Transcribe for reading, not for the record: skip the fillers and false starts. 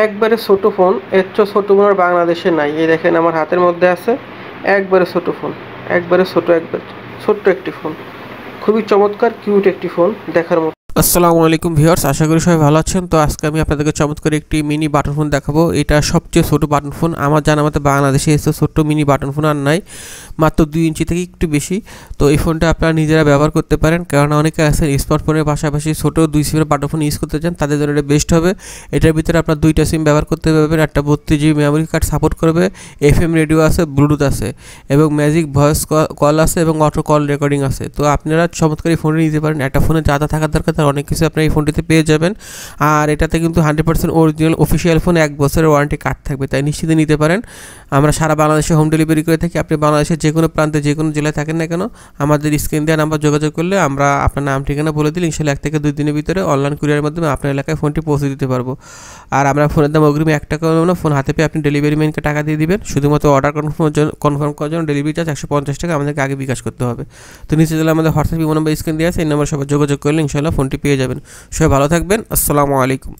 একবারে ছোট ফোন, এর চেয়ে ছোট ফোন আর বাংলাদেশে নাই। এই দেখেন আমার হাতের মধ্যে আছে একবারে ছোট ফোন, একবারে ছোট্ট একটি ফোন, খুবই চমৎকার কিউট একটি ফোন দেখার মতো। আসসালামু আলাইকুম ভিউয়ার্স, আশা করি সবাই ভালো আছেন। তো আজকে আমি আপনাদেরকে চমৎকার একটি মিনি বাটন ফোন দেখাবো। এটা সবচেয়ে ছোট বাটন ফোন আমার জানা মতে, বাংলাদেশে এসে ছোট্ট মিনি বাটন ফোন আর নাই, মাত্র 2 ইঞ্চি থেকে একটু বেশি। তো এই ফোনটা আপনারা নিজেরা ব্যবহার করতে পারেন, কারণ অনেকে আছেন স্মার্টফোনের পাশাপাশি ছোট 2 সিমের বাটন ফোন ইউজ করতে চান, তাদের জন্য এটা বেস্ট হবে। এটার ভিতরে আপনার 2টা সিম ব্যবহার করতে পারবেন, একটা 32 GB মেমোরি কার্ড সাপোর্ট করবে, FM রেডিও আছে, ব্লুটুথ আছে এবং ম্যাজিক ভয়েস কল আছে এবং অটো কল রেকর্ডিং আছে। তো আপনারা চমৎকার এই ফোনটি নিতে পারেন। একটা ফোনে যা যা থাকার দরকার তার অনেক কিছু আপনারা এই ফোনটিতে পেয়ে যাবেন। আর এটাতে কিন্তু 100% অরিজিনাল অফিসিয়াল ফোন, 1 বছরের ওয়ারেন্টি কার্ড থাকবে, তাই নিশ্চিন্তে নিতে পারেন। আমরা সারা বাংলাদেশে হোম ডেলিভারি করে থাকি। আপনি বাংলাদেশের যে কোনো প্রান্তে যে কোনো জেলায় থাকেন না কেন, আমাদের স্ক্রিন দেওয়া নাম্বার যোগাযোগ করলে আমরা আপনার নাম ঠিকানা বলে দিলে ইনশাল্লাহ 1 থেকে 2 দিনের ভিতরে অনলাইন কুরিয়ারের মাধ্যমে আপনার এলাকায় ফোনটি পৌঁছে দিতে পারবো। আর আমরা ফোনের দাম অগ্রিম 1 টাকাও নেব না। ফোন হাতে পেয়ে আপনি ডেলিভারি ম্যানকে টাকা দিয়ে দিবেন। শুধুমাত্র অর্ডার কনফার্ম করার জন্য ডেলিভারি চার্জ 150 টাকা আমাদেরকে আগে বিকাশ করতে হবে। তো নিচে দিলে আমাদের হোয়াটসঅ্যাপ ইমো নাম্বার স্ক্রিন দেওয়া আছে, এই নাম্বার সবাই যোগাযোগ করলে ইনশাল্লাহ ফোনটি পেয়ে যাবেন। সবাই ভালো থাকবেন। আসসালামু আলাইকুম।